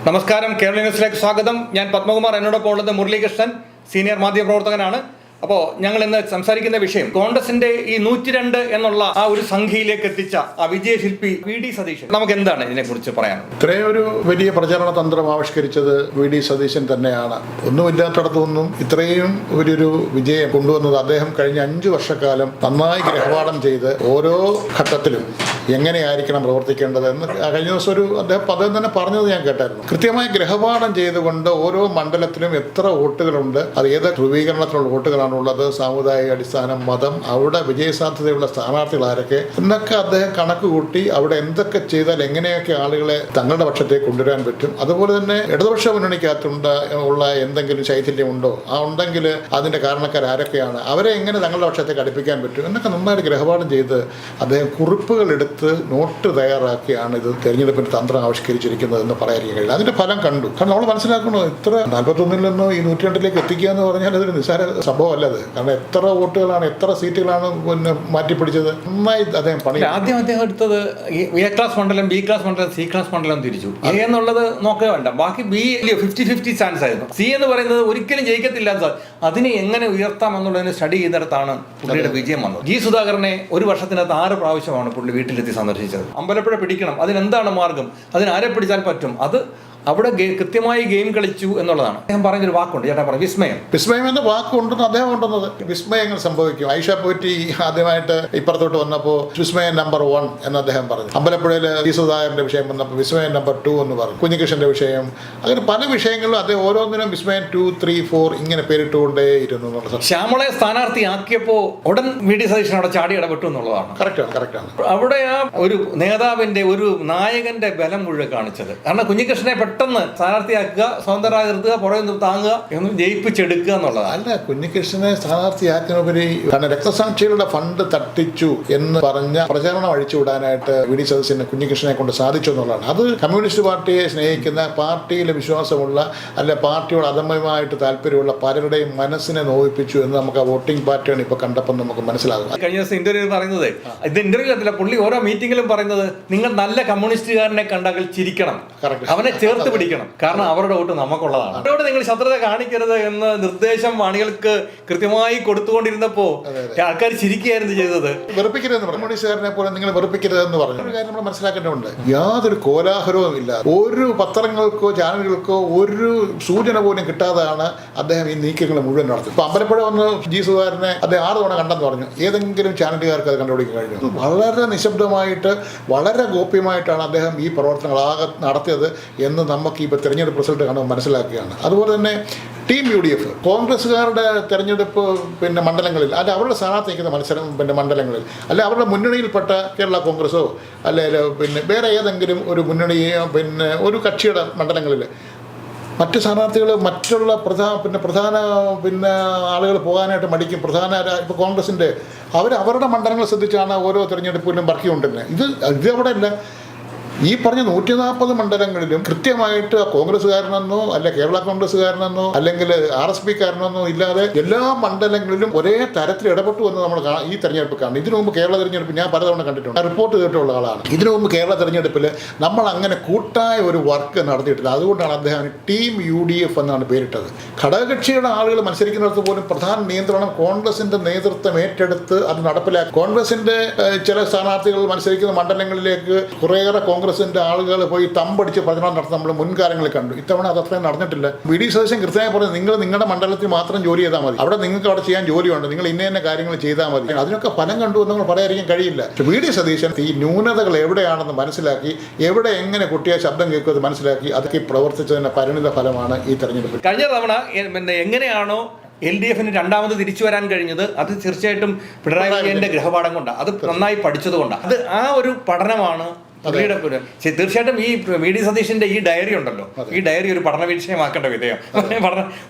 നമസ്കാരം, കേരള ന്യൂസിലേക്ക് സ്വാഗതം. ഞാൻ പത്മകുമാർ. എന്നോടൊപ്പം ഉള്ളത് മുരളീകൃഷ്ണൻ, സീനിയർ മാധ്യമപ്രവർത്തകനാണ്. അപ്പോൾ ഞങ്ങൾ ഇന്ന് സംസാരിക്കുന്ന വിഷയം കോൺഗ്രസിന്റെ ഈ 102 എന്നുള്ള ആ ഒരു സംഖ്യയിലേക്ക് എത്തിച്ച ആ വിജയശില്പി VD സതീശൻ. നമുക്ക് എന്താണ് ഇതിനെക്കുറിച്ച് പറയാൻ? ഇത്രയും ഒരു വലിയ പ്രചരണ തന്ത്രം ആവിഷ്കരിച്ചത് VD സതീശൻ തന്നെയാണ്. ഒന്നുമില്ലാത്തടത്തൊന്നും ഇത്രയും വലിയൊരു വിജയം കൊണ്ടുവന്നത് അദ്ദേഹം കഴിഞ്ഞ 5 വർഷക്കാലം നന്നായി ഗ്രഹപാഠം ചെയ്ത് ഓരോ ഘട്ടത്തിലും എങ്ങനെയായിരിക്കണം പ്രവർത്തിക്കേണ്ടത് എന്ന് കഴിഞ്ഞ ദിവസം അദ്ദേഹം തന്നെ പറഞ്ഞത് ഞാൻ കേട്ടായിരുന്നു. കൃത്യമായി ഗ്രഹപാഠം ചെയ്തുകൊണ്ട് ഓരോ മണ്ഡലത്തിലും എത്ര വോട്ടുകളുണ്ട്, അത് ഏത് ധ്രുവീകരണത്തിലുള്ള വോട്ടുകളാണുള്ളത്, സാമുദായിക അടിസ്ഥാനം, മതം, അവിടെ വിജയസാധ്യതയുള്ള സ്ഥാനാർത്ഥികൾ ആരൊക്കെ എന്നൊക്കെ അദ്ദേഹം കണക്ക് കൂട്ടി അവിടെ എന്തൊക്കെ ചെയ്താൽ എങ്ങനെയൊക്കെ ആളുകളെ തങ്ങളുടെ പക്ഷത്തേക്ക് കൊണ്ടുവരാൻ പറ്റും. അതുപോലെ തന്നെ ഇടതുപക്ഷ മുന്നണിക്കകത്തുള്ള എന്തെങ്കിലും ശൈഥില്യമുണ്ടോ, ഉണ്ടെങ്കിൽ അതിന്റെ കാരണക്കാർ ആരൊക്കെയാണ്, അവരെ എങ്ങനെ തങ്ങളുടെ പക്ഷത്തേക്ക് അടുപ്പിക്കാൻ പറ്റും എന്നൊക്കെ നന്നായിട്ട് ഗ്രഹപാഠം ചെയ്ത് അദ്ദേഹം കുറിപ്പുകൾ എടുത്ത് നോട്ട് തയ്യാറാക്കിയാണ് ഇത് തെരഞ്ഞെടുപ്പിന്റെ തന്ത്രം ആവിഷ്കരിച്ചിരിക്കുന്നത് എന്ന് പറയാതിരിക്കാൻ കഴിയില്ല. അതിന്റെ ഫലം കണ്ടു. കാരണം നമ്മൾ മനസ്സിലാക്കണോ, ഇത്ര 41 നിന്ന് ഈ 102 എത്തിക്കുക എന്ന് പറഞ്ഞാൽ അതൊരു നിസ്സാര സംഭവമല്ലത്. കാരണം എത്ര വോട്ടുകളാണ്, എത്ര സീറ്റുകളാണ് പിന്നെ മാറ്റിപ്പിടിച്ചത്. നന്നായി അദ്ദേഹം പണി. ആദ്യം അദ്ദേഹം എടുത്തത് A ക്ലാസ് മണ്ഡലം, B ക്ലാസ് മണ്ഡലം, C ക്ലാസ് മണ്ഡലം തിരിച്ചു. A എന്നുള്ളത് നോക്കുക വേണ്ട, ബാക്കി B 50-50 ചാൻസ് ആയിരുന്നു. C എന്ന് പറയുന്നത് ഒരിക്കലും ജയിക്കത്തില്ല. അതിനെ എങ്ങനെ ഉയർത്താം എന്നുള്ളതിന് സ്റ്റഡി ചെയ്തെടുത്താണ് പുള്ളിയുടെ വിജയം വന്നത്. G സുധാകരനെ ഒരു വർഷത്തിനകത്ത് 6 പ്രാവശ്യമാണ് പുള്ളി വീട്ടിലെത്തി സന്ദർശിച്ചത്. അമ്പലപ്പുഴ പിടിക്കണം, അതിനെന്താണ് മാർഗം, അതിനാരെ പിടിച്ചാൽ പറ്റും, അത് അവിടെ കൃത്യമായി ഗെയിം കളിച്ചു എന്നുള്ളതാണ്. അദ്ദേഹം പറഞ്ഞൊരു വാക്കുണ്ട്, ചേട്ടാ പറഞ്ഞു, വിസ്മയം എന്ന വാക്കുണ്ടെന്ന് അദ്ദേഹം കൊണ്ടുവന്നത്. വിസ്മയങ്ങൾ സംഭവിക്കും. ഐഷ പോറ്റി ആദ്യമായിട്ട് ഇപ്പുറത്തോട്ട് വന്നപ്പോൾ വിസ്മയം നമ്പർ 1 എന്ന് അദ്ദേഹം പറഞ്ഞു. അമ്പലപ്പുഴയിൽ G സുധാകരന്റെ വിഷയം വന്നപ്പോൾ വിസ്മയം നമ്പർ 2 എന്ന് പറഞ്ഞു. കുഞ്ഞികൃഷ്ണന്റെ വിഷയം, അങ്ങനെ പല വിഷയങ്ങളിലും അദ്ദേഹം ഓരോന്നിനും വിസ്മയം 2, 3, 4 ഇങ്ങനെ പേരിട്ടുകൊണ്ടേയിരുന്നു എന്നുള്ളത്. ശ്യാമളയെ സ്ഥാനാർത്ഥിയാക്കിയപ്പോൾ ഉടൻ VD സതീശൻ അവിടെ ചാടി ഇടപെട്ടു എന്നുള്ളതാണ്. കറക്റ്റാണ്. അവിടെ ആ ഒരു നേതാവിന്റെ, ഒരു നായകന്റെ ബലം മുഴുവൻ കാണിച്ചത്. കാരണം കുഞ്ഞികൃഷ്ണനെ പെട്ടെന്ന് സ്ഥാനാർത്ഥിയാക്കുക, സ്വതന്ത്രമായി നിർത്തുക, പുറകെ നിന്ന് താങ്ങുക, എന്ന് ജയിപ്പിച്ചെടുക്കുക എന്നുള്ളതാണ്. അല്ല, കുഞ്ഞികൃഷ്ണനെ സ്ഥാനാർത്ഥിയാക്കുന്നവര് കാരണം രക്തസാക്ഷികളുടെ ഫണ്ട് തട്ടിച്ചു എന്ന് പറഞ്ഞ പ്രചരണം അഴിച്ചുവിടാനായിട്ട് VD സതീശന് കുഞ്ഞികൃഷ്ണനെ കൊണ്ട് സാധിച്ചു എന്നുള്ളതാണ്. അത് കമ്മ്യൂണിസ്റ്റ് പാർട്ടിയെ സ്നേഹിക്കുന്ന, പാർട്ടിയിൽ വിശ്വാസമുള്ള, അല്ലെ പാർട്ടിയോട് അദമ്യമായിട്ട് താല്പര്യമുള്ള പലരുടെയും മനസ്സിനെ നോവിപ്പിച്ചു എന്ന് നമുക്ക് ആ വോട്ടിംഗ് പാറ്റേൺ ഇപ്പൊ കണ്ടപ്പോൾ നമുക്ക് മനസ്സിലാകും. കഴിഞ്ഞ ദിവസം ഇന്റർവ്യൂ പറയുന്നത്, ഇത് ഇന്റർവ്യൂ അല്ല, പുള്ളി ഓരോ മീറ്റിംഗിലും പറയുന്നത്, നിങ്ങൾ നല്ല കമ്മ്യൂണിസ്റ്റുകാരനെ കണ്ടാൽ ചിരിക്കണം, അവനെ ചേർത്ത് പിടിക്കണം, കാരണം അവരുടെ വോട്ട് നമുക്കുള്ളതാണ്, അവരോട് നിങ്ങൾ ശത്രുത കാണിക്കരുത് എന്ന നിർദ്ദേശം അണികൾക്ക് കൃത്യമായി കൊടുത്തുകൊണ്ടിരുന്നപ്പോ ആൾക്കാർ ചിരിക്കുകയായിരുന്നു ചെയ്തത്. വെറുപ്പിക്കരുത്, കമ്മ്യൂണിസ്റ്റുകാരനെ പോലെ നിങ്ങൾ വെറുപ്പിക്കരുതെന്ന് പറഞ്ഞു. ഒരു കാര്യം നമ്മൾ മനസ്സിലാക്കേണ്ടതുണ്ട്, യാതൊരു കോലാഹലവും ഇല്ല, ഒരു പത്രങ്ങൾക്കോ ചാനലുകൾക്കോ ഒരു സൂചന പോലും കിട്ടാതെയാണ് അദ്ദേഹം ഈ നീക്കങ്ങൾ മുഴുവൻ നടത്തുന്നത്. ഇപ്പൊ അമ്പലപ്പുഴ വന്ന് G സുധാകരനെ അദ്ദേഹം 6 തവണ കണ്ടെന്ന് പറഞ്ഞു. ഏതെങ്കിലും ചാനലുകാർക്ക് അത് കണ്ടുപിടിക്കാൻ കഴിഞ്ഞു? വളരെ നിശബ്ദമായിട്ട്, വളരെ ഗോപ്യമായിട്ടാണ് അദ്ദേഹം ഈ പ്രവർത്തനങ്ങൾ നടത്തിയത് എന്ന് നമുക്ക് ഇപ്പോൾ തെരഞ്ഞെടുപ്പ് റിസൾട്ട് കാണുമ്പോൾ മനസ്സിലാക്കുകയാണ്. അതുപോലെ തന്നെ ടീം UDF കോൺഗ്രസ്സുകാരുടെ തെരഞ്ഞെടുപ്പ് മണ്ഡലങ്ങളിൽ, അല്ല അവരുടെ സ്ഥാനാർത്ഥി നിൽക്കുന്ന മത്സരം മണ്ഡലങ്ങളിൽ, അല്ലെ അവരുടെ മുന്നണിയിൽപ്പെട്ട കേരള കോൺഗ്രസോ അല്ലെങ്കിൽ വേറെ ഏതെങ്കിലും ഒരു മുന്നണിയോ ഒരു കക്ഷിയുടെ മണ്ഡലങ്ങളിൽ മറ്റ് സ്ഥാനാർത്ഥികൾ, മറ്റുള്ള പ്രധാന ആളുകൾ പോകാനായിട്ട് മടിക്കും. ഇപ്പോൾ കോൺഗ്രസിൻ്റെ അവരുടെ മണ്ഡലങ്ങൾ ശ്രദ്ധിച്ചാണ് ഓരോ തെരഞ്ഞെടുപ്പിലും വർക്ക് കൊണ്ടിരുന്നത്. ഇത് അവിടെ ഇല്ല. ഈ പറഞ്ഞ 140 മണ്ഡലങ്ങളിലും കൃത്യമായിട്ട് കോൺഗ്രസ്സുകാരനെന്നോ അല്ല കേരള കോൺഗ്രസ്സുകാരനെന്നോ അല്ലെങ്കിൽ RSPക്കാരനെന്നോ ഇല്ലാതെ എല്ലാ മണ്ഡലങ്ങളിലും ഒരേ തരത്തിൽ ഇടപെട്ടു എന്ന് നമ്മൾ ഈ തെരഞ്ഞെടുപ്പ് കാണും. ഇതിനു മുമ്പ് കേരള തെരഞ്ഞെടുപ്പ് ഞാൻ പലതവണ കണ്ടിട്ടുണ്ട്, റിപ്പോർട്ട് ചെയ്തിട്ടുള്ള ആളാണ്. ഇതിനു മുമ്പ് കേരള തെരഞ്ഞെടുപ്പിൽ നമ്മൾ അങ്ങനെ കൂട്ടായ ഒരു വർക്ക് നടത്തിയിട്ടില്ല. അതുകൊണ്ടാണ് അദ്ദേഹം ടീം UDF എന്നാണ് പേരിട്ടത്. ഘടകകക്ഷിയുടെ ആളുകൾ മത്സരിക്കുന്നിടത്ത് പോലും പ്രധാന നിയന്ത്രണം കോൺഗ്രസിന്റെ നേതൃത്വം ഏറ്റെടുത്ത് അത് നടപ്പിലാക്കി. കോൺഗ്രസിന്റെ ചില സ്ഥാനാർത്ഥികൾ മത്സരിക്കുന്ന മണ്ഡലങ്ങളിലേക്ക് കുറേയേറെ കോൺഗ്രസിന്റെ ആളുകൾ പോയി തമ്പടിച്ച് പ്രചരണം നടത്തി നമ്മൾ മുൻകാലങ്ങളിൽ കണ്ടു. ഇത്തവണ അത് അത്രയും നടന്നിട്ടില്ല. VD സതീശൻ കൃത്യമായി പറഞ്ഞു, നിങ്ങൾ നിങ്ങളുടെ മണ്ഡലത്തിൽ മാത്രം ജോലി ചെയ്താൽ മതി, അവിടെ നിങ്ങൾക്ക് അവിടെ ചെയ്യാൻ ജോലിയുണ്ട്, നിങ്ങൾ ഇന്ന കാര്യങ്ങൾ ചെയ്താൽ മതി. അതിനൊക്കെ ഫലം കണ്ടു എന്ന് നമ്മൾ പറയാതിരിക്കാൻ കഴിയില്ല. VD സതീശൻ ഈ ന്യൂനതകൾ എവിടെയാണെന്ന് മനസ്സിലാക്കി, എവിടെ എങ്ങനെ കുട്ടിയെ ശബ്ദം കേൾക്കുന്നത് മനസ്സിലാക്കി, അതൊക്കെ പ്രവർത്തിച്ചതിന്റെ പരിണിത ഫലമാണ് ഈ തെരഞ്ഞെടുപ്പ്. കഴിഞ്ഞ തവണ എങ്ങനെയാണോ LDFന് രണ്ടാമത് തിരിച്ചു വരാൻ കഴിഞ്ഞത്, അത് തീർച്ചയായിട്ടും പിണറായി വിജയന്റെ ഗ്രഹപാഠം കൊണ്ടാണ്, അത് നന്നായി പഠിച്ചത് കൊണ്ടാണ്. അത് ആ ഒരു പഠനമാണ് പുള്ളിയുടെ. തീർച്ചയായിട്ടും ഈ VD സതീശന്റെ ഈ ഡയറി ഉണ്ടല്ലോ, ഈ ഡയറി ഒരു പഠന വിഷയമാക്കേണ്ട വിധേയം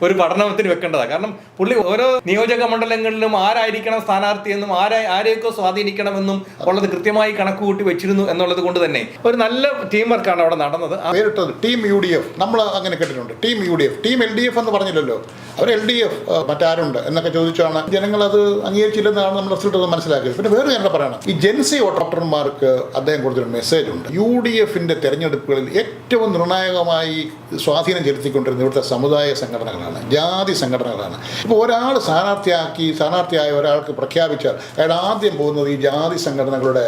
ഒരു പഠനത്തിന് വെക്കേണ്ടതാണ്. കാരണം പുള്ളി ഓരോ നിയോജക മണ്ഡലങ്ങളിലും ആരായിരിക്കണം സ്ഥാനാർത്ഥി എന്നും ആരെയൊക്കെ സ്വാധീനിക്കണമെന്നും ഉള്ളത് കൃത്യമായി കണക്ക് കൂട്ടി വെച്ചിരുന്നു എന്നുള്ളത് കൊണ്ട് തന്നെ ഒരു നല്ല ടീം വർക്കാണ് അവിടെ നടന്നത്. പേരിട്ടത് ടീം UDF, നമ്മൾ അങ്ങനെ കേട്ടിട്ടുണ്ട്. ടീം UDF, ടീം LDF എന്ന് പറഞ്ഞില്ലല്ലോ. അവർ LDF മറ്റാരുണ്ട് എന്നൊക്കെ ചോദിച്ചാണ് ജനങ്ങളത് അംഗീകരിച്ചില്ലെന്നാണ് നമ്മൾ റിസൾട്ട് മനസ്സിലാക്കിയത്. പിന്നെ വേറെ കാര്യം പറയണം, ഈ ജെൻസി വോട്ടർമാർക്ക് അദ്ദേഹം കൊടുത്തൊരു മെസ്സേജ് ഉണ്ട്. UDFന്റെ തെരഞ്ഞെടുപ്പുകളിൽ ഏറ്റവും നിർണായകമായി സ്വാധീനം ചെലുത്തിക്കൊണ്ടിരുന്ന ഇവിടുത്തെ സമുദായ സംഘടനകളാണ്, ജാതി സംഘടനകളാണ്. ഇപ്പോൾ ഒരാൾ സ്ഥാനാർത്ഥിയായ ഒരാൾക്ക് പ്രഖ്യാപിച്ചാൽ അയാൾ ആദ്യം പോകുന്നത് ഈ ജാതി സംഘടനകളുടെ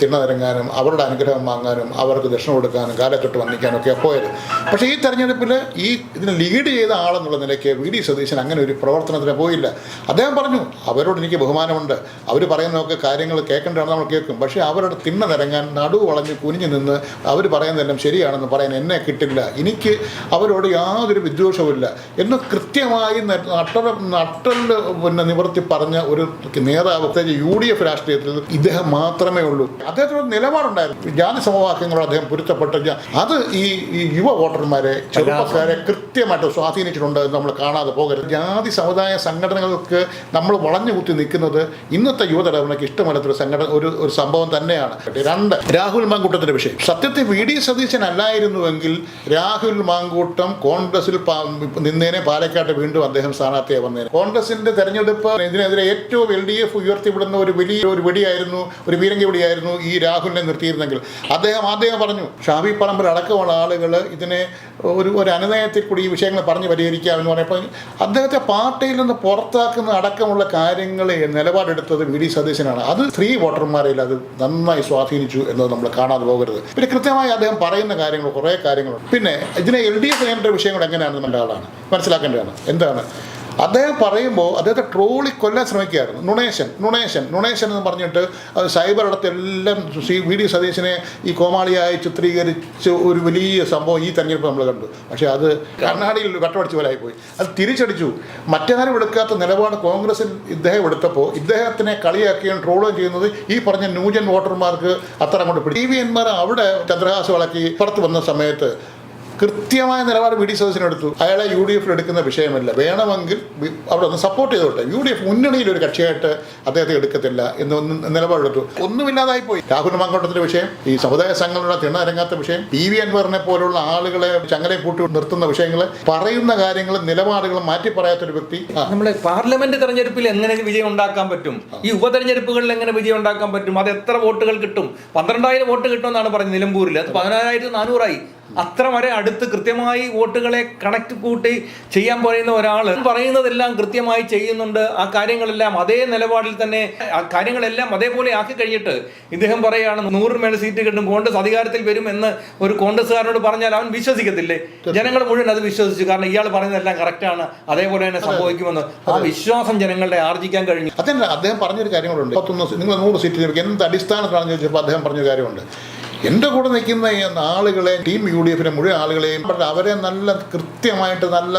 തിണ്ണനിരങ്ങാനും അവരുടെ അനുഗ്രഹം വാങ്ങാനും അവർക്ക് ദക്ഷിണ കൊടുക്കാനും കാലത്തൊട്ട് വന്നിക്കാനും ഒക്കെ പോയത്. പക്ഷേ ഈ തെരഞ്ഞെടുപ്പിൽ ഇതിനെ ലീഡ് ചെയ്ത ആളെന്നുള്ള നിലയ്ക്ക് VD സതീശൻ അങ്ങനെ ഒരു പ്രവർത്തനത്തിന് പോയില്ല. അദ്ദേഹം പറഞ്ഞു, അവരോട് എനിക്ക് ബഹുമാനമുണ്ട്, അവർ പറയുന്നതൊക്കെ കാര്യങ്ങൾ കേൾക്കേണ്ടതാണ്, നമ്മൾ കേൾക്കും. പക്ഷേ അവരുടെ തിണ്ണ നിരങ്ങാൻ നടുവ് വളഞ്ഞ് കുനിഞ്ഞു നിന്ന് അവർ പറയുന്നതെല്ലാം ശരിയാണെന്ന് പറയാൻ എന്നെ കിട്ടില്ല, എനിക്ക് അവരോട് യാതൊരു വിദ്വേഷവുമില്ല എന്ന് കൃത്യമായി നട്ടല് നിവർത്തി പറഞ്ഞ ഒരു നേതാവ് UDF രാഷ്ട്രീയത്തിൽ ഇദ്ദേഹം മാത്രമേ ഉള്ളൂ. അദ്ദേഹത്തിന് നിലപാടുണ്ടായിരുന്നു. ജാതി സമവാക്യങ്ങളോട് അദ്ദേഹം പൊരുത്തപ്പെട്ട അത് ഈ യുവ വോട്ടർമാരെ, ചെറുപ്പക്കാരെ കൃത്യമായിട്ട് സ്വാധീനിച്ചിട്ടുണ്ട് എന്ന് നമ്മൾ കാണാതെ പോകരുത്. ജാതി സമുദായ സംഘടനകൾക്ക് നമ്മൾ വളഞ്ഞു കുത്തി നിൽക്കുന്നത് ഇന്നത്തെ യുവതലമുറയ്ക്ക് ഇഷ്ടമല്ലാത്തൊരു ഒരു സംഭവം തന്നെയാണ്. 2, രാഹുൽ മാങ്കൂട്ടത്തിന്റെ വിഷയം. സത്യത്തിൽ VD സതീശൻ അല്ലായിരുന്നുവെങ്കിൽ രാഹുൽ മാങ്കൂട്ടം കോൺഗ്രസിൽ നിന്നേനെ, പാലക്കാട്ട് വീണ്ടും അദ്ദേഹം സ്ഥാനാർത്ഥിയായി വന്നേനെ. കോൺഗ്രസിന്റെ തെരഞ്ഞെടുപ്പ് ഇതിനെതിരെ ഏറ്റവും LDF ഉയർത്തിവിടുന്ന ഒരു വെടിയായിരുന്നു, ഒരു പീരങ്കി വെടിയായിരുന്നു ഈ രാഹുലിനെ നിർത്തിയിരുന്നെങ്കിൽ. അദ്ദേഹം പറഞ്ഞു, ഷാഫി പറമ്പിൽ അടക്കമുള്ള ആളുകൾ ഇതിനെ ഒരു അനുനയത്തിൽ കൂടി ഈ വിഷയങ്ങൾ പറഞ്ഞ് പരിഹരിക്കാമെന്ന് പറഞ്ഞപ്പോൾ അദ്ദേഹത്തെ പാർട്ടിയിൽ നിന്ന് പുറത്താക്കുന്ന അടക്കമുള്ള കാര്യങ്ങളെ നിലപാടെടുത്തത് VD സതീശനാണ്. അത് സ്ത്രീ വോട്ടർമാരിൽ അത് നന്നായി സ്വാധീനിച്ചു എന്നത് നമ്മൾ കാണാതെ പോകരുത്. പിന്നെ കൃത്യമായി അദ്ദേഹം പറയുന്ന കാര്യങ്ങൾ കുറേ കാര്യങ്ങളുണ്ട്. പിന്നെ ഇതിനെ LDF നേരിട്ട വിഷയങ്ങൾ എങ്ങനെയാണെന്ന് നമ്മുടെ ആളാണ് മനസ്സിലാക്കേണ്ടതാണ്. എന്താണ് അദ്ദേഹം പറയുമ്പോൾ അദ്ദേഹത്തെ ട്രോളി കൊല്ലാൻ ശ്രമിക്കുകയായിരുന്നു. നുണേശൻ എന്ന് പറഞ്ഞിട്ട് സൈബർ ഇടത്തെല്ലാം VD സതീശനെ ഈ കോമാളിയായി ചിത്രീകരിച്ച ഒരു വലിയ സംഭവം ഈ തെരഞ്ഞെടുപ്പ് നമ്മൾ കണ്ടു. പക്ഷേ അത് കർണാടകയിൽ വെട്ടമടിച്ച പോലെ ആയിപ്പോയി. അത് തിരിച്ചടിച്ചു. മറ്റാരും എടുക്കാത്ത നിലപാട് കോൺഗ്രസിൽ ഇദ്ദേഹം എടുത്തപ്പോൾ ഇദ്ദേഹത്തിനെ കളിയാക്കുകയും ട്രോളുകയും ചെയ്യുന്നത് ഈ പറഞ്ഞ ന്യൂജൻ വോട്ടർമാർക്ക് അത്ര അങ്ങോട്ട് പിടി. TVNമാർ അവിടെ ചന്ദ്രഹാസ് വളക്കി പുറത്ത് വന്ന സമയത്ത് കൃത്യമായ നിലപാട് VD സതീശൻ എടുത്തു. അയാളെ UDF എടുക്കുന്ന വിഷയമല്ല, വേണമെങ്കിൽ അവിടെ ഒന്ന് സപ്പോർട്ട് ചെയ്തോട്ടെ, UDF മുന്നണിയിൽ ഒരു കക്ഷിയായിട്ട് അദ്ദേഹത്തെ എടുക്കത്തില്ല എന്നൊന്നും നിലപാടെടുത്തു. ഒന്നുമില്ലാതായി പോയി. രാഹുൽ മാങ്കൂട്ടത്തിന്റെ വിഷയം, ഈ സമുദായ സംഘങ്ങളുടെ തിണ്ണരങ്ങാത്ത വിഷയം, PV അൻവറിനെ പോലുള്ള ആളുകളെ ചങ്ങലയെ കൂട്ടി നിർത്തുന്ന വിഷയങ്ങൾ, പറയുന്ന കാര്യങ്ങളും നിലപാടുകളും മാറ്റി പറയാത്തൊരു വ്യക്തി. നമ്മളെ പാർലമെന്റ് തെരഞ്ഞെടുപ്പിൽ എങ്ങനെ വിജയം ഉണ്ടാക്കാൻ പറ്റും, ഈ ഉപതെരഞ്ഞെടുപ്പുകളിൽ എങ്ങനെ വിജയം ഉണ്ടാക്കാൻ പറ്റും, അത് എത്ര വോട്ടുകൾ കിട്ടും? 12,000 വോട്ട് കിട്ടുമെന്നാണ് പറഞ്ഞത് നിലമ്പൂരിൽ. അത് 14,400 അത്ര വരെ അടുത്ത് കൃത്യമായി വോട്ടുകളെ കണക്ട് കൂട്ടി ചെയ്യാൻ പറയുന്ന ഒരാൾ പറയുന്നതെല്ലാം കൃത്യമായി ചെയ്യുന്നുണ്ട്. ആ കാര്യങ്ങളെല്ലാം അതേ നിലപാടിൽ തന്നെ, ആ കാര്യങ്ങളെല്ലാം അതേപോലെ ആക്കി കഴിഞ്ഞിട്ട് ഇദ്ദേഹം പറയുകയാണ് 100 മേൽ സീറ്റ് കിട്ടും, കോൺഗ്രസ് അധികാരത്തിൽ വരും എന്ന് ഒരു കോൺഗ്രസ്സുകാരനോട് പറഞ്ഞാൽ അവൻ വിശ്വസിക്കത്തില്ലേ? ജനങ്ങൾ മുഴുവൻ അത് വിശ്വസിച്ചു. കാരണം ഇയാൾ പറയുന്നതെല്ലാം കറക്റ്റാണ്, അതേപോലെ തന്നെ സംഭവിക്കുമെന്ന് ആ വിശ്വാസം ജനങ്ങളുടെ ആർജിക്കാൻ കഴിഞ്ഞു. അതല്ല, അദ്ദേഹം പറഞ്ഞൊരു കാര്യങ്ങളുണ്ട്. 1 നിങ്ങൾ 100 സീറ്റ് ലഭിക്കും എന്ത് അടിസ്ഥാനത്തിലാണെന്ന് ചോദിച്ചപ്പോൾ അദ്ദേഹം പറഞ്ഞൊരു കാര്യമുണ്ട്. എൻ്റെ കൂടെ നിൽക്കുന്ന ആളുകളെ, ടീം UDFിലെ മുഴുവൻ ആളുകളെയും അവരെ നല്ല കൃത്യമായിട്ട് നല്ല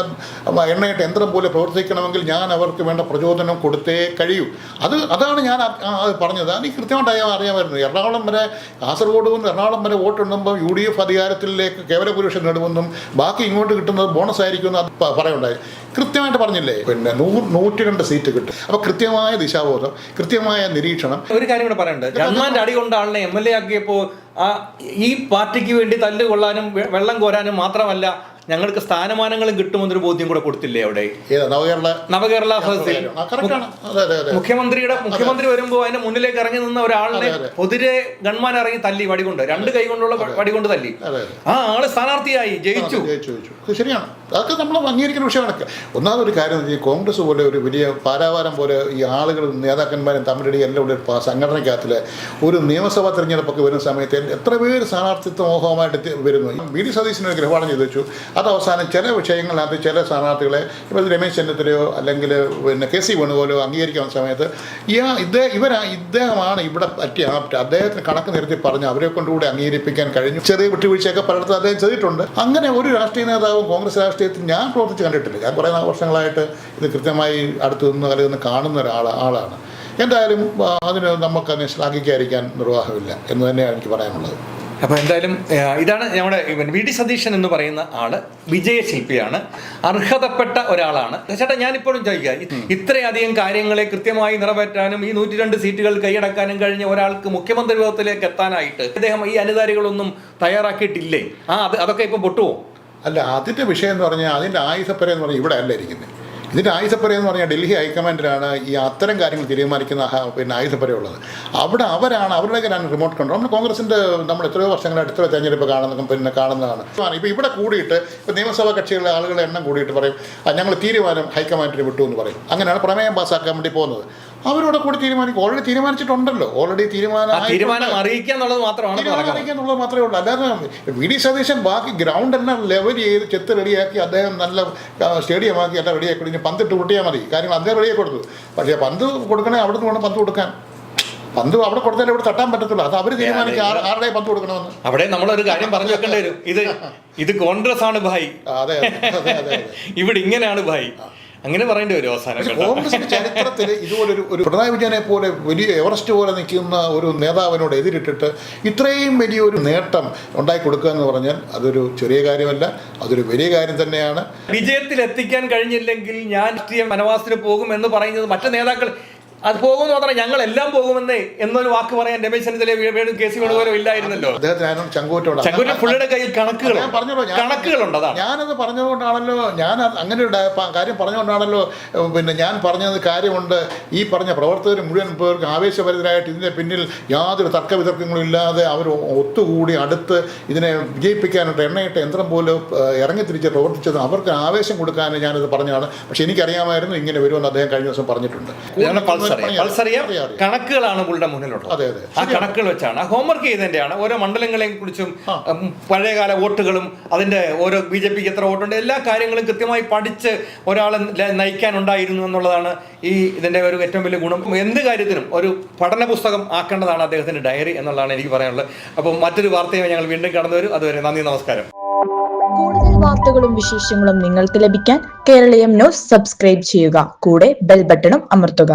എണ്ണയിട്ട് യന്ത്രം പോലെ പ്രവർത്തിക്കണമെങ്കിൽ ഞാൻ അവർക്ക് വേണ്ട പ്രചോദനം കൊടുത്തേ കഴിയൂ. അതാണ് ഞാൻ പറഞ്ഞത്. എനിക്ക് കൃത്യമായിട്ട് അറിയാമായിരുന്നു. എറണാകുളം വരെ, കാസർഗോഡ് നിന്ന് എറണാകുളം വരെ വോട്ടുണ്ടുമ്പോൾ UDF അധികാരത്തിലേക്ക് കേവല പുരുഷൻ നേടുമെന്നും ബാക്കി ഇങ്ങോട്ട് കിട്ടുന്നത് ബോണസ് ആയിരിക്കുമെന്ന് അത് പറയുണ്ടായി. കൃത്യമായിട്ട് പറഞ്ഞില്ലേ? പിന്നെ 102 സീറ്റ് കിട്ടും. അപ്പോൾ കൃത്യമായ ദിശാബോധം, കൃത്യമായ നിരീക്ഷണം. ഒരു കാര്യം കൂടെ പറയണ്ടത്, ഗവൺമെന്റ് അടി കൊണ്ട് ആളിനെ MLA ആക്കിയപ്പോൾ ഈ പാർട്ടിക്ക് വേണ്ടി തല്ലുകൊള്ളാനും വെള്ളം കോരാനും മാത്രമല്ല ഞങ്ങൾക്ക് സ്ഥാനമാനങ്ങളും കിട്ടുമെന്നൊരു ബോധ്യം കൂടെ കൊടുത്തില്ലേ അവിടെ നവകേരള സദസ്സിൽ? മുഖ്യമന്ത്രി വരുമ്പോൾ അതിന്റെ മുന്നിലേക്ക് ഇറങ്ങി നിന്ന ഒരാളിനെ പൊതുരെ ഗൺമാൻ ഇറങ്ങി തല്ലി, വടികൊണ്ട് 2 കൈ കൊണ്ടുള്ള വടികൊണ്ട് തല്ലി. ആ ആള് സ്ഥാനാർത്ഥിയായി ജയിച്ചു. ശരിയാണ്, അതൊക്കെ നമ്മൾ അംഗീകരിക്കുന്ന വിഷയമാണ്. ഒന്നാമതൊരു കാര്യം, ഈ കോൺഗ്രസ് പോലെ ഒരു വലിയ പാരാവാരം പോലെ ഈ ആളുകളും നേതാക്കന്മാരും തമ്മിലടി എല്ലാം കൂടെ സംഘടനയ്ക്കകത്തിൽ ഒരു നിയമസഭാ തെരഞ്ഞെടുപ്പൊക്കെ വരുന്ന സമയത്ത് എത്ര പേര് സ്ഥാനാർത്ഥിത്വ മോഹമായിട്ട് വരുന്നു. VD സതീശനൊരു ഗ്രഹപാഠം ചെയ്തു വെച്ചു. അത് അവസാനം ചില വിഷയങ്ങളിനകത്ത് ചില സ്ഥാനാർത്ഥികളെ ഇപ്പോൾ രമേശ് ചെന്നിത്തലയോ അല്ലെങ്കിൽ പിന്നെ KC വേണുപോലോ അംഗീകരിക്കുന്ന സമയത്ത് ഇദ്ദേഹമാണ് ഇവിടെ പറ്റിയ അദ്ദേഹത്തിന് കണക്ക് നിരത്തി പറഞ്ഞ് അവരെ കൊണ്ടുകൂടെ അംഗീകരിപ്പിക്കാൻ കഴിഞ്ഞു. ചെറിയ വിട്ടുവീഴ്ചയൊക്കെ പലയിടത്തും അദ്ദേഹം ചെയ്തിട്ടുണ്ട്. അങ്ങനെ ഒരു രാഷ്ട്രീയ നേതാവും കോൺഗ്രസ് രാഷ്ട്രീയത്തിൽ ഞാൻ പ്രവർത്തിച്ച് കണ്ടിട്ടില്ല. ഞാൻ കുറേ വർഷങ്ങളായിട്ട് ഇത് കൃത്യമായി അടുത്തു നിന്ന് കലയിൽ കാണുന്ന ആളാണ്. എന്തായാലും അതിന് നമുക്കതിനെ ശ്ലാഘിക്കാതിരിക്കാൻ നിർവാഹമില്ല എന്ന് തന്നെയാണ് എനിക്ക് പറയാനുള്ളത്. അപ്പോൾ എന്തായാലും ഇതാണ് നമ്മുടെ VD സതീശൻ എന്ന് പറയുന്ന ആള് വിജയശില്പിയാണ്, അർഹതപ്പെട്ട ഒരാളാണ്. ചേട്ടാ, ഞാനിപ്പോഴും ചോദിക്കാം, ഇത്രയധികം കാര്യങ്ങളെ കൃത്യമായി നിറവേറ്റാനും ഈ 102 സീറ്റുകൾ കൈയടക്കാനും കഴിഞ്ഞ ഒരാൾക്ക് മുഖ്യമന്ത്രി പദത്തിലേക്ക് എത്താനായിട്ട് അദ്ദേഹം ഈ അനുധാരികളൊന്നും തയ്യാറാക്കിയിട്ടില്ലേ? അതൊക്കെ ഇപ്പം പൊട്ടുവോ? അല്ല, അതിൻ്റെ വിഷയം എന്ന് പറഞ്ഞാൽ അതിൻ്റെ ആയുധപ്പര എന്ന് പറഞ്ഞാൽ ഇവിടെ അല്ല ഇരിക്കുന്നത്. ഇതിൻ്റെ ആയുധപ്പുര എന്ന് പറഞ്ഞാൽ ഡൽഹി ഹൈക്കമാൻഡിലാണ് ഈ അത്തരം കാര്യങ്ങൾ തീരുമാനിക്കുന്ന പിന്നെ ആയുധപ്പുര ഉള്ളത്. അവിടെ അവരുടെയൊക്കെയാണ് റിമോട്ട് കൺട്രോൾ. നമ്മൾ കോൺഗ്രസിൻ്റെ നമ്മൾ എത്രയോ വർഷങ്ങളായിട്ട് എത്രയോ തെരഞ്ഞെടുപ്പ് കാണുന്നതാണ്. ഇപ്പോൾ ഇവിടെ കൂടിയിട്ട് ഇപ്പോൾ നിയമസഭാ കക്ഷികളുടെ ആളുകളുടെ എണ്ണം കൂടിയിട്ട് പറയും ഞങ്ങൾ തീരുമാനം ഹൈക്കമാൻഡിന് വിട്ടു എന്ന് പറയും. അങ്ങനെയാണ് പ്രമേയം പാസ്സാക്കാൻ വേണ്ടി പോകുന്നത്. അവരോട് കൂടി തീരുമാനിക്കും. ഓൾറെഡി തീരുമാനിച്ചിട്ടുണ്ടല്ലോ. തീരുമാനം അറിയിക്കുക എന്നുള്ളത് മാത്രമേ ഉള്ളൂ. അല്ലാതെ വി.ഡി. സതീശൻ ബാക്കി ഗ്രൗണ്ട് എല്ലാം ലെവൽ ചെയ്ത് ചെത്ത് റെഡിയാക്കി അദ്ദേഹം നല്ല സ്റ്റേഡിയമാക്കി എല്ലാം റെഡിയാക്കി കൊടുത്ത് പന്തിട്ട് പൊട്ടിയാൽ മതി. കാര്യങ്ങൾ അദ്ദേഹം റെഡിയാക്കി കൊടുത്തു. പക്ഷേ പന്ത് കൊടുക്കണേ അവിടെ നിന്ന് വേണം പന്ത് കൊടുക്കാൻ. പന്ത് അവിടെ കൊടുത്താലേ ഇവിടെ തട്ടാൻ പറ്റത്തുള്ളൂ. അത് അവർ തീരുമാനിക്കും ആരുടെ പന്ത് കൊടുക്കണമെന്ന്. അവിടെ നമ്മളൊരു കാര്യം പറഞ്ഞു വെക്കേണ്ടി വരും. ഇത് കോൺഗ്രസ് ആണ് ഭായ്, ഇവിടെ ഇങ്ങനെയാണ് ഭായ്, അങ്ങനെ പറയേണ്ടി വരും അവസാനം. കോൺഗ്രസിന്റെ ചരിത്രത്തിൽ ഇതുപോലൊരു പിണറായി വിജയനെ പോലെ വലിയ എവറസ്റ്റ് പോലെ നിൽക്കുന്ന ഒരു നേതാവിനോട് എതിരിട്ടിട്ട് ഇത്രയും വലിയൊരു നേട്ടം ഉണ്ടാക്കി കൊടുക്കുക എന്ന് പറഞ്ഞാൽ അതൊരു ചെറിയ കാര്യമല്ല, അതൊരു വലിയ കാര്യം തന്നെയാണ്. വിജയത്തിൽ എത്തിക്കാൻ കഴിഞ്ഞില്ലെങ്കിൽ ഞാൻ രാഷ്ട്രീയ വനവാസത്തിന് പോകും എന്ന് പറയുന്നത് മറ്റു നേതാക്കൾ അത് പോകുമെന്ന് മാത്രം ഞങ്ങളെല്ലാം പോകുമെന്നേ എന്നൊരു വാക്ക് പറയാൻ രമേശ് ചെന്നിത്തല കെ.സി. വേണുഗോപാലും ഇല്ലായിരുന്നല്ലോ. ചങ്കൂറ്റം പുള്ളിയുടെ കയ്യിൽ കണക്കുകളുണ്ട്. ഞാനത് പറഞ്ഞതുകൊണ്ടാണല്ലോ, ഞാൻ അങ്ങനെ ഒരു കാര്യം പറഞ്ഞുകൊണ്ടാണല്ലോ പിന്നെ ഞാൻ പറഞ്ഞത് കാര്യമുണ്ട്. ഈ പറഞ്ഞ പ്രവർത്തകർ മുഴുവൻ പേർക്ക് ആവേശഭരിതരായിട്ട് ഇതിൻ്റെ പിന്നിൽ യാതൊരു തർക്ക വിതർക്കങ്ങളും ഇല്ലാതെ അവർ ഒത്തുകൂടി അടുത്ത് ഇതിനെ വിജയിപ്പിക്കാനായിട്ട് എണ്ണയിട്ട യന്ത്രം പോലെ ഇറങ്ങിത്തിരിച്ച് പ്രവർത്തിച്ചത് അവർക്ക് ആവേശം കൊടുക്കാൻ ഞാനത് പറഞ്ഞതാണ്. പക്ഷെ എനിക്കറിയാമായിരുന്നു ഇങ്ങനെ വരുമെന്ന് അദ്ദേഹം കഴിഞ്ഞ ദിവസം പറഞ്ഞിട്ടുണ്ട്. കണക്കുകളാണ് പുള്ളിയുടെ മുന്നിലുള്ളത്. ആ കണക്കുകൾ വെച്ചാണ് ആ ഹോംവർക്ക് ചെയ്തതിന്റെയാണ് ഓരോ മണ്ഡലങ്ങളെ കുറിച്ചും പഴയകാല വോട്ടുകളും അതിന്റെ ഓരോ BJPക്ക് എത്ര വോട്ടുണ്ട് എല്ലാ കാര്യങ്ങളും കൃത്യമായി പഠിച്ച് ഒരാളെ നയിക്കാനുണ്ടായിരുന്നു എന്നുള്ളതാണ് ഇതിന്റെ ഒരു ഏറ്റവും വലിയ ഗുണം. എന്ത് കാര്യത്തിനും ഒരു പഠന പുസ്തകം ആക്കേണ്ടതാണ് അദ്ദേഹത്തിന്റെ ഡയറി എന്നുള്ളതാണ് എനിക്ക് പറയാനുള്ളത്. അപ്പോൾ മറ്റൊരു വാർത്തയുമായി ഞങ്ങൾ വീണ്ടും കടന്നു വരും. അതുവരെ നന്ദി, നമസ്കാരം. കൂടുതൽ വാർത്തകളും വിശേഷങ്ങളും നിങ്ങൾക്ക് ലഭിക്കാൻ കേരളീയം ന്യൂസ് സബ്സ്ക്രൈബ് ചെയ്യുക. കൂടെ ബെൽ ബട്ടണും അമർത്തുക.